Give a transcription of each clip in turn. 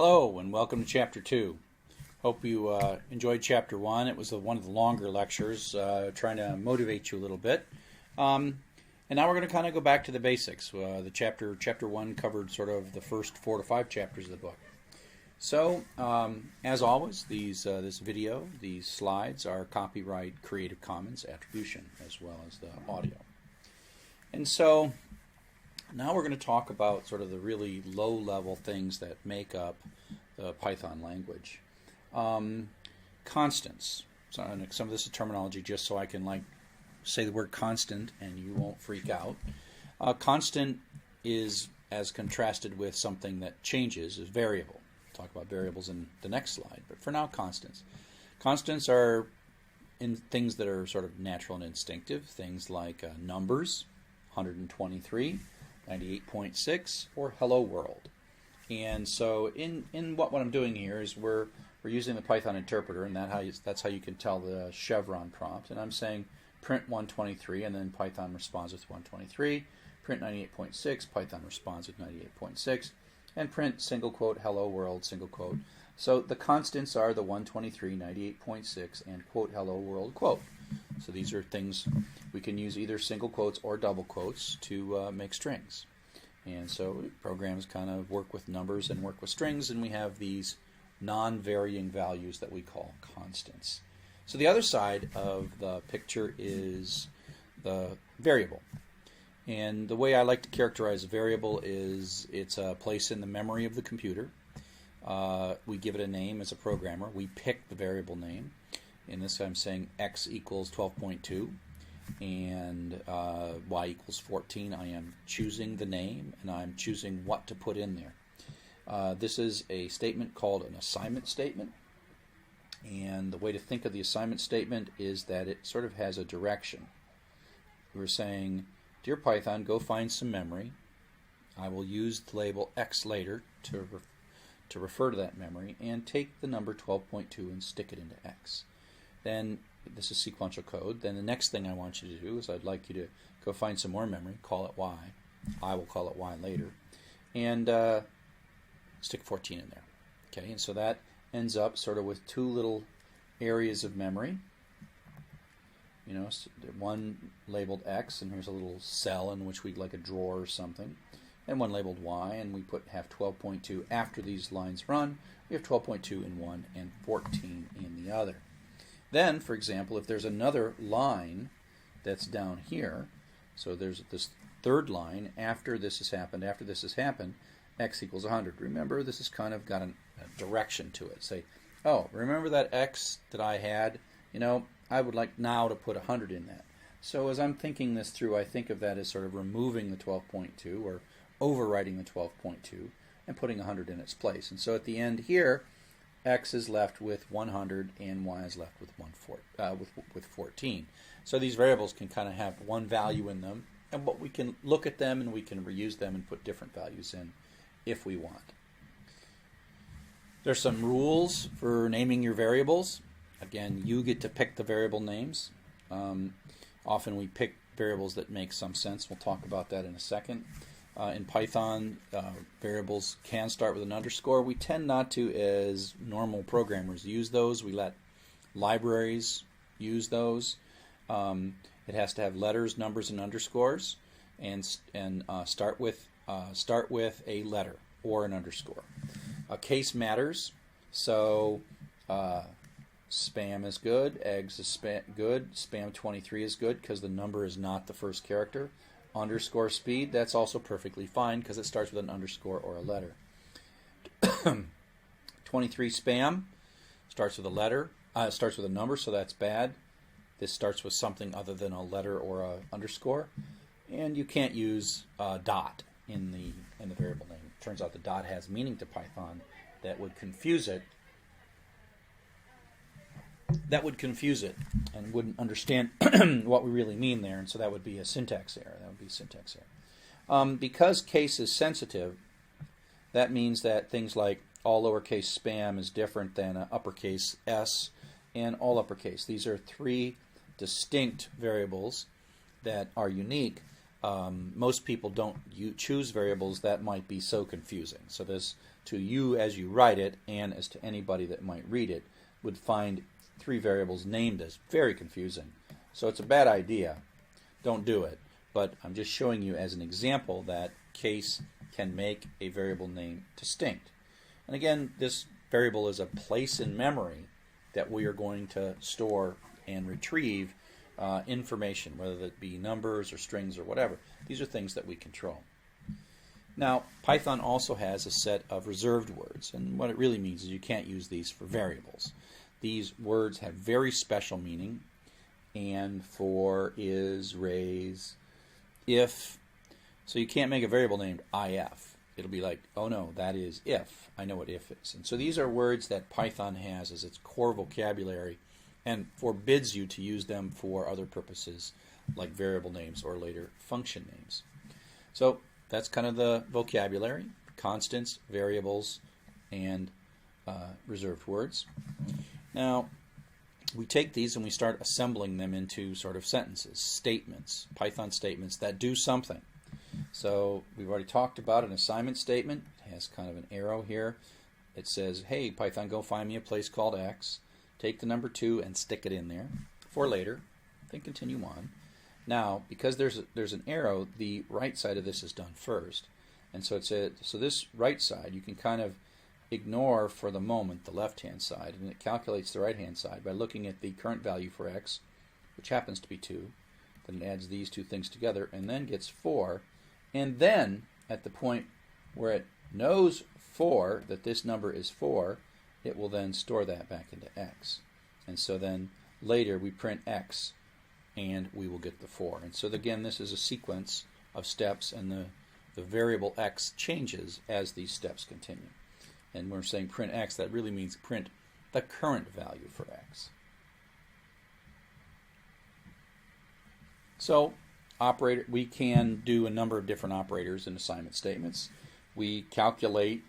Hello and welcome to Chapter 2. Hope you enjoyed Chapter 1. It was one of the longer lectures, trying to motivate you a little bit. And now we're going to kind of go back to the basics. The Chapter 1 covered sort of the first 4 to 5 chapters of the book. So, as always, this video, these slides are copyright Creative Commons attribution as well as the audio. And so, now we're going to talk about sort of the really low-level things that make up the Python language. Constants. So, some of this is terminology just so I can say the word constant and you won't freak out. Constant is, as contrasted with something that changes, is variable. We'll talk about variables in the next slide, but for now, constants. Constants are in things that are sort of natural and instinctive, things like numbers, 123, 98.6, or hello world. And so in what I'm doing here is we're using the Python interpreter, and that's how you can tell the chevron prompt. And I'm saying print 123, and then Python responds with 123, print 98.6, Python responds with 98.6, and print single quote hello world single quote. So the constants are the 123, 98.6, and quote hello world quote. So these are things we can use either single quotes or double quotes to make strings. And so programs kind of work with numbers and work with strings, and we have these non-varying values that we call constants. So the other side of the picture is the variable. And the way I like to characterize a variable is it's a place in the memory of the computer. We give it a name as a programmer. We pick the variable name. In this I'm saying x equals 12.2 and y equals 14. I am choosing the name and I'm choosing what to put in there. This is a statement called an assignment statement. And the way to think of the assignment statement is that it sort of has a direction. We're saying, dear Python, go find some memory. I will use the label x later to refer to that memory, and take the number 12.2 and stick it into x. Then, this is sequential code. Then the next thing I want you to do is I'd like you to go find some more memory, call it y. I will call it y later. And stick 14 in there. Okay, and so that ends up sort of with two little areas of memory. You know, one labeled x, and here's a little cell in which we'd like a drawer or something. And one labeled y, and we have 12.2 after these lines run. We have 12.2 in one and 14 in the other. Then, for example, if there's another line that's down here, so there's this third line after this has happened, x equals 100. Remember, this has kind of got a direction to it. Say, oh, remember that x that I had? You know, I would like now to put 100 in that. So as I'm thinking this through, I think of that as sort of removing the 12.2 or overwriting the 12.2 and putting 100 in its place. And so at the end here, x is left with 100 and y is left with 14. So these variables can kind of have one value in them, and but we can look at them and we can reuse them and put different values in if we want. There's some rules for naming your variables. Again, you get to pick the variable names. Often we pick variables that make some sense. We'll talk about that in a second. In Python, variables can start with an underscore. We tend not to, as normal programmers, use those. We let libraries use those. It has to have letters, numbers, and underscores, and start with a letter or an underscore. Case matters, so spam is good, eggs is good, spam 23 is good because the number is not the first character. Underscore speed, that's also perfectly fine because it starts with an underscore or a letter. 23 spam starts with a letter, starts with a number, so that's bad. This starts with something other than a letter or a underscore, and you can't use dot in the variable name. It turns out the dot has meaning to Python that would confuse it. And wouldn't understand what we really mean there, and so that would be a syntax error. Because case is sensitive, that means that things like all lowercase spam is different than uppercase s and all uppercase. These are three distinct variables that are unique. Most people don't choose variables that might be so confusing. So this to you as you write it and as to anybody that might read it, would find 3 variables named as very confusing. So it's a bad idea. Don't do it. But I'm just showing you as an example that case can make a variable name distinct. And again, this variable is a place in memory that we are going to store and retrieve information, whether that be numbers or strings or whatever. These are things that we control. Now, Python also has a set of reserved words, and what it really means is you can't use these for variables. These words have very special meaning, and, for, is, raise, if. So you can't make a variable named if. It'll be like, oh no, that is if. I know what if is. And so these are words that Python has as its core vocabulary and forbids you to use them for other purposes like variable names or later function names. So that's kind of the vocabulary: constants, variables, and reserved words. Now, we take these and we start assembling them into sort of sentences, statements, Python statements that do something. So we've already talked about an assignment statement. It has kind of an arrow here. It says, hey, Python, go find me a place called X. Take the number 2 and stick it in there for later. Then continue on. Now, because there's an arrow, the right side of this is done first. And so so this right side, you can kind of ignore for the moment the left-hand side, and it calculates the right-hand side by looking at the current value for X, which happens to be 2. Then it adds these 2 things together and then gets 4. And then, at the point where it knows 4, that this number is 4, it will then store that back into X. And so then later we print X and we will get the 4. And so again, this is a sequence of steps, and the variable X changes as these steps continue. And when we're saying print X, that really means print the current value for X. So we can do a number of different operators in assignment statements. We calculate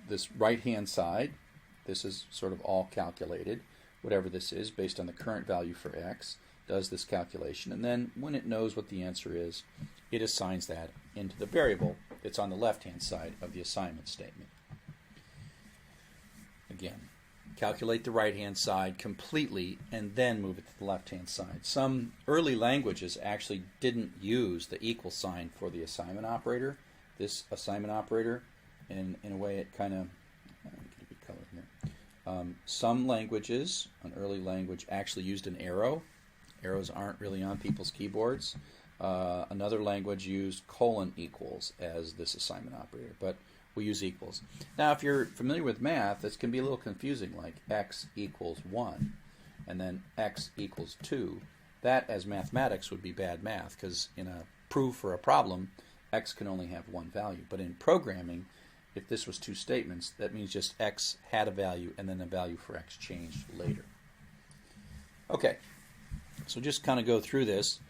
this right-hand side. This is sort of all calculated, whatever this is, based on the current value for X, does this calculation. And then when it knows what the answer is, it assigns that into the variable that's on the left-hand side of the assignment statement. Again, calculate the right-hand side completely and then move it to the left-hand side. Some early languages actually didn't use the equal sign for the assignment operator, this assignment operator, and in a way it kind of, get a big color here. Some languages, an early language, actually used an arrow. Arrows aren't really on people's keyboards. Another language used colon equals as this assignment operator, but we use equals. Now, if you're familiar with math, this can be a little confusing, like x equals 1, and then x equals 2. That, as mathematics, would be bad math, because in a proof for a problem, x can only have one value. But in programming, if this was 2 statements, that means just x had a value, and then the value for x changed later. Okay, so just kind of go through this.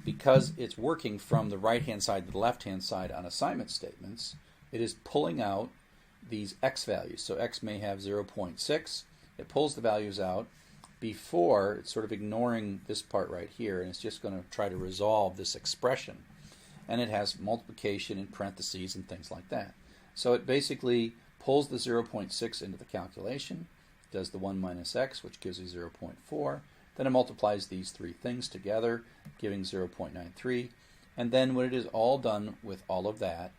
Because it's working from the right-hand side to the left-hand side on assignment statements, it is pulling out these x values. So x may have 0.6. It pulls the values out before it's sort of ignoring this part right here, and it's just going to try to resolve this expression. And it has multiplication in parentheses and things like that. So it basically pulls the 0.6 into the calculation, does the 1 minus x, which gives you 0.4. Then it multiplies these 3 things together, giving 0.93. And then when it is all done with all of that,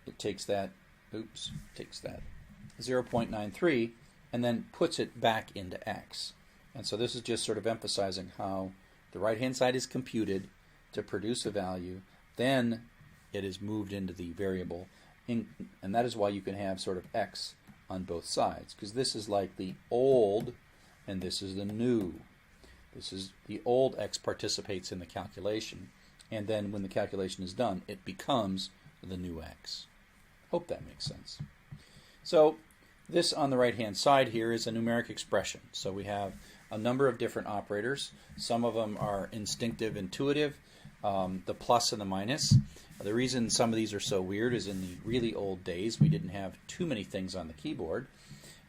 it takes that 0.93 and then puts it back into x. And so this is just sort of emphasizing how the right-hand side is computed to produce a value, then it is moved into the variable, and that is why you can have sort of x on both sides, because this is like the old and this is the new. This is the old x participates in the calculation, and then when the calculation is done, it becomes the new x. Hope that makes sense. So this on the right-hand side here is a numeric expression. So we have a number of different operators. Some of them are instinctive, intuitive, the plus and the minus. The reason some of these are so weird is in the really old days we didn't have too many things on the keyboard,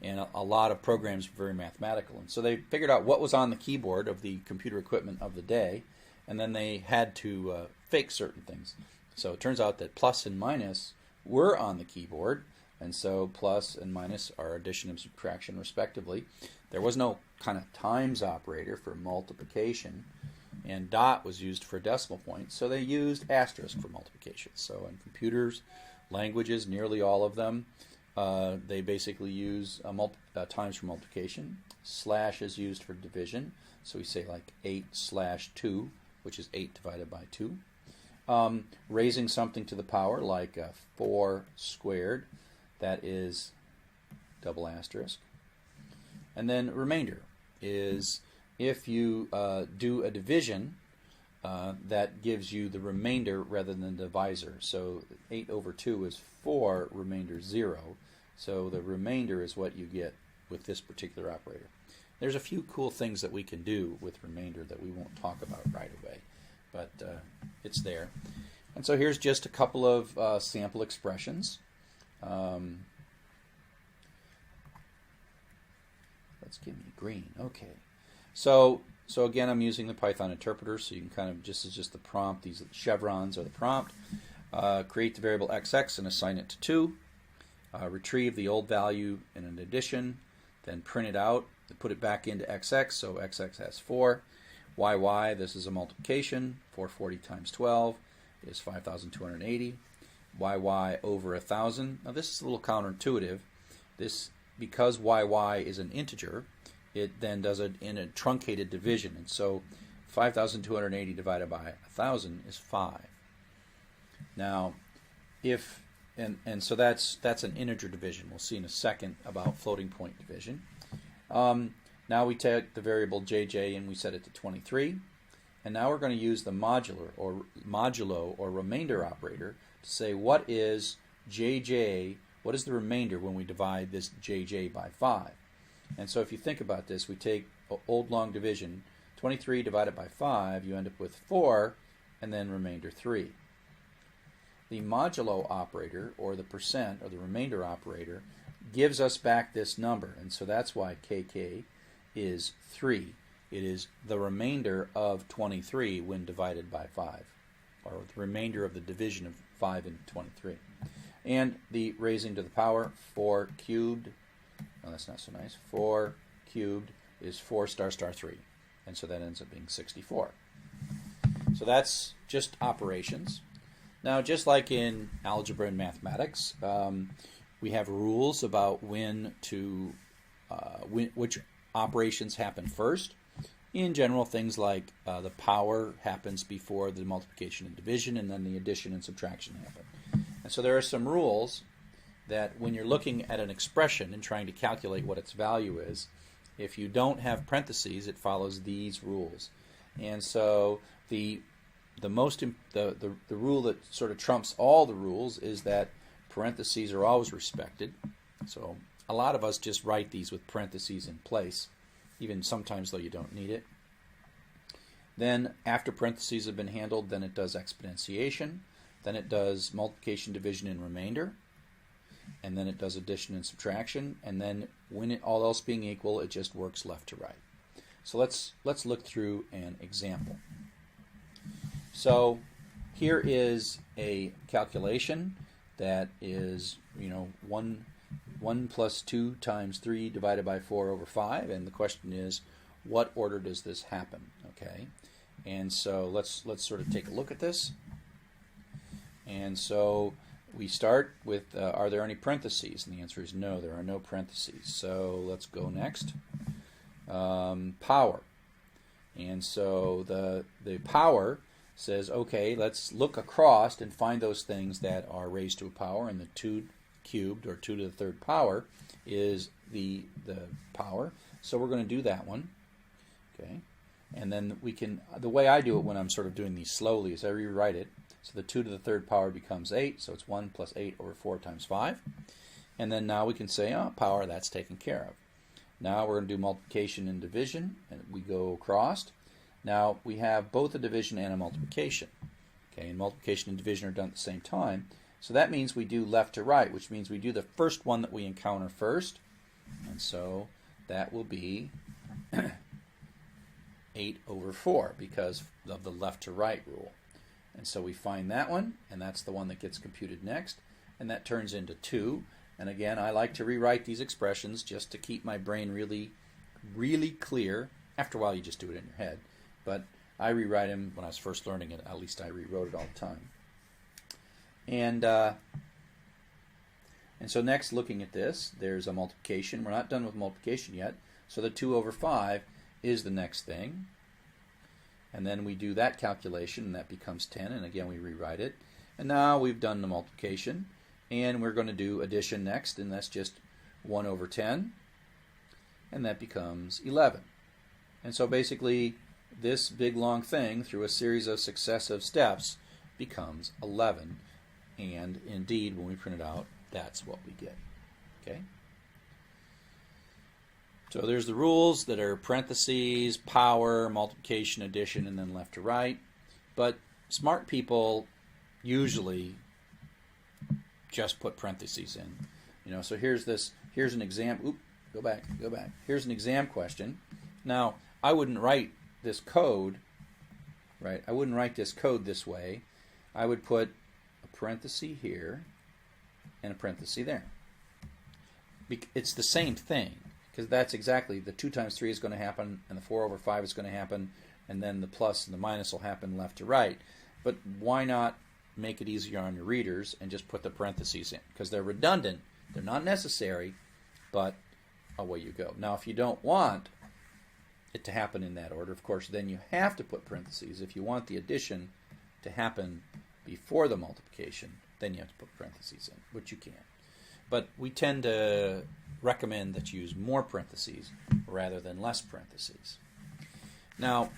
and a lot of programs were very mathematical. And so they figured out what was on the keyboard of the computer equipment of the day, and then they had to fake certain things. So it turns out that plus and minus were on the keyboard, And so plus and minus are addition and subtraction respectively. There was no kind of times operator for multiplication, and dot was used for decimal points, so they used asterisk for multiplication. So in computers, languages, nearly all of them, they basically use times for multiplication. Slash is used for division, so we say like 8/2, which is 8 divided by 2. Raising something to the power, like 4 squared, that is double asterisk. And then remainder is if you do a division, that gives you the remainder rather than the divisor. So 8/2 is 4, remainder 0. So the remainder is what you get with this particular operator. There's a few cool things that we can do with remainder that we won't talk about right away, but it's there. And so here's just a couple of sample expressions. Let's give me green. Okay. So again, I'm using the Python interpreter, so you can kind of this is just the prompt. These chevrons are the prompt. Create the variable xx and assign it to 2. Retrieve the old value in an addition, then print it out, put it back into xx, so xx has 4. Yy, this is a multiplication. 440 times 12 is 5,280. Yy over 1,000. Now this is a little counterintuitive. This, because yy is an integer, it then does it in a truncated division, and so 5,280 divided by 1,000 is 5. Now, if so that's an integer division. We'll see in a second about floating point division. Now we take the variable jj and we set it to 23, and now we're going to use the modulo or remainder operator to say what is jj, what is the remainder when we divide this jj by 5. And so if you think about this, we take old long division, 23 divided by 5, you end up with 4, and then remainder 3. The modulo operator, or the percent, or the remainder operator, gives us back this number, and so that's why kk is 3. It is the remainder of 23 when divided by 5, or the remainder of the division of 5 into 23. And the raising to the power, 4 cubed, oh, that's not so nice, 4 cubed is 4 star 3, and so that ends up being 64. So that's just operations. Now, just like in algebra and mathematics, we have rules about when to which operations happen first. In general, things like the power happens before the multiplication and division, and then the addition and subtraction happen. And so there are some rules that when you're looking at an expression and trying to calculate what its value is, if you don't have parentheses, it follows these rules. And so the rule that sort of trumps all the rules is that parentheses are always respected. So a lot of us just write these with parentheses in place, even sometimes though you don't need it. Then after parentheses have been handled, then it does exponentiation, then it does multiplication, division, and remainder, and then it does addition and subtraction, and then when all else being equal, it just works left to right. So let's look through an example. So here is a calculation that is, 1 plus 2 times 3 divided by 4 over 5, and the question is, what order does this happen? Okay, and so let's sort of take a look at this. And so we start with, are there any parentheses? And the answer is no, there are no parentheses. So let's go next. Power. And so the power says, okay, let's look across and find those things that are raised to a power, and the 2 cubed, or 2 to the 3rd power, is the power. So we're going to do that one. Okay, and then we can, the way I do it when I'm sort of doing these slowly is I rewrite it. So the 2 to the 3rd power becomes 8, so it's 1 plus 8 over 4 times 5. And then now we can say, power, that's taken care of. Now we're going to do multiplication and division, and we go across. Now we have both a division and a multiplication. Okay, and multiplication and division are done at the same time. So that means we do left to right, which means we do the first one that we encounter first. And so that will be 8 over 4 because of the left to right rule. And so we find that one, and that's the one that gets computed next, and that turns into 2. And again, I like to rewrite these expressions just to keep my brain really, really clear. After a while, you just do it in your head. But I rewrite them when I was first learning it. At least I rewrote it all the time. And so next, looking at this, there's a multiplication. We're not done with multiplication yet. So the 2 over 5 is the next thing. And then we do that calculation, and that becomes 10. And again, we rewrite it. And now we've done the multiplication. And we're going to do addition next, and that's just 1 over 10. And that becomes 11. And so basically, this big long thing, through a series of successive steps, becomes 11. And indeed, when we print it out, that's what we get. Okay? So there's the rules that are parentheses, power, multiplication, addition, and then left to right. But smart people usually just put parentheses in. So here's an exam. Oop, go back. Here's an exam question. Now, I wouldn't write this code, right? I wouldn't write this code this way. I would put a parenthesis here and a parenthesis there. It's the same thing, because that's exactly the 2 times 3 is going to happen, and the 4 over 5 is going to happen, and then the plus and the minus will happen left to right. But why not make it easier on your readers and just put the parentheses in? Because they're redundant, they're not necessary, but away you go. Now, if you don't want it to happen in that order, of course, then you have to put parentheses. If you want the addition to happen before the multiplication, then you have to put parentheses in, which you can. But we tend to recommend that you use more parentheses rather than less parentheses. Now,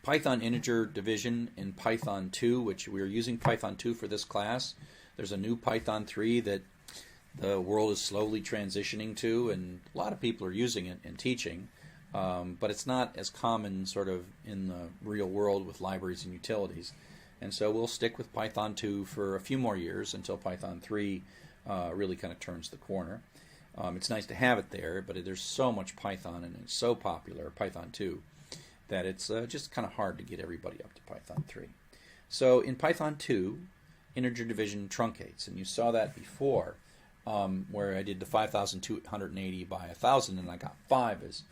Python integer division in Python 2, which we're using Python 2 for this class. There's a new Python 3 that the world is slowly transitioning to, and a lot of people are using it and teaching, but it's not as common sort of in the real world with libraries and utilities. And so we'll stick with Python 2 for a few more years until Python 3 really kind of turns the corner. It's nice to have it there, but there's so much Python, and it's so popular, Python 2, that it's just kind of hard to get everybody up to Python 3. So in Python 2, integer division truncates, and you saw that before, where I did the 5,280 by 1,000, and I got 5 as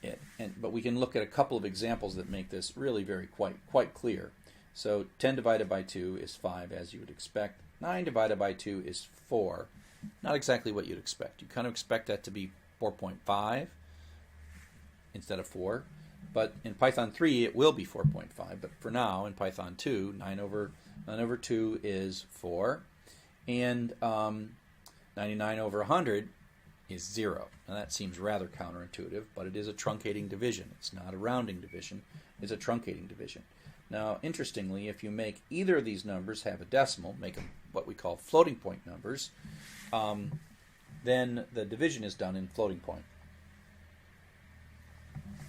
it. But we can look at a couple of examples that make this really quite clear. So 10 divided by 2 is 5, as you would expect. 9 divided by 2 is 4. Not exactly what you'd expect. You kind of expect that to be 4.5 instead of 4. But in Python 3, it will be 4.5. But for now, in Python 2, 9 over 2 is 4. And 99 over 100 is 0. Now that seems rather counterintuitive, but it is a truncating division. It's not a rounding division. It's a truncating division. Now, interestingly, if you make either of these numbers have a decimal, make them what we call floating point numbers, then the division is done in floating point.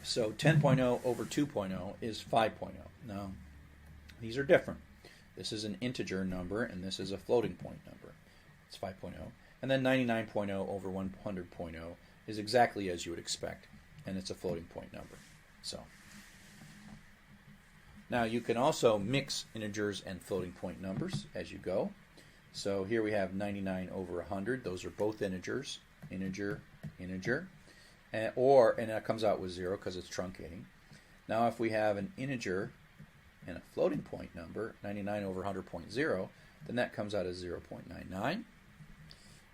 So 10.0 over 2.0 is 5.0. Now, these are different. This is an integer number, and this is a floating point number. It's 5.0. And then 99.0 over 100.0 is exactly as you would expect, and it's a floating point number. So now you can also mix integers and floating point numbers as you go. So here we have 99 over 100. Those are both integers. Integer, integer. And that comes out with 0 because it's truncating. Now if we have an integer and a floating point number, 99 over 100.0, then that comes out as 0.99.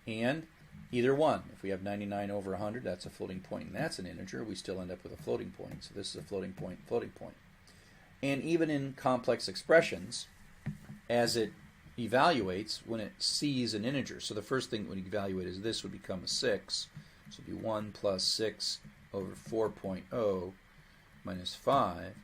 And either one, if we have 99 over 100, that's a floating point, and that's an integer, we still end up with a floating point. So this is a floating point, floating point. And even in complex expressions, as it evaluates, when it sees an integer, so the first thing it would evaluate is this would become a 6. So it would be 1 plus 6 over 4.0 minus 5.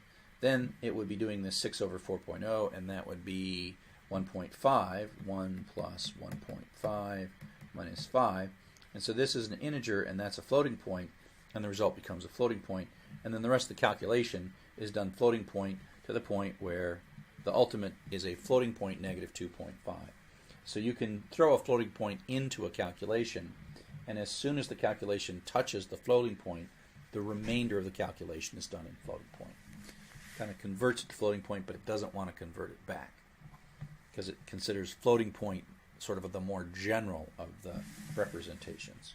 Then it would be doing this 6 over 4.0, and that would be 1.5. 1 plus 1.5 minus 5. And so this is an integer, and that's a floating point, and the result becomes a floating point. And then the rest of the calculation is done floating point to the point where the ultimate is a floating point negative 2.5. So you can throw a floating point into a calculation, and as soon as the calculation touches the floating point, the remainder of the calculation is done in floating point. Kind of converts it to floating point, but it doesn't want to convert it back because it considers floating point sort of the more general of the representations.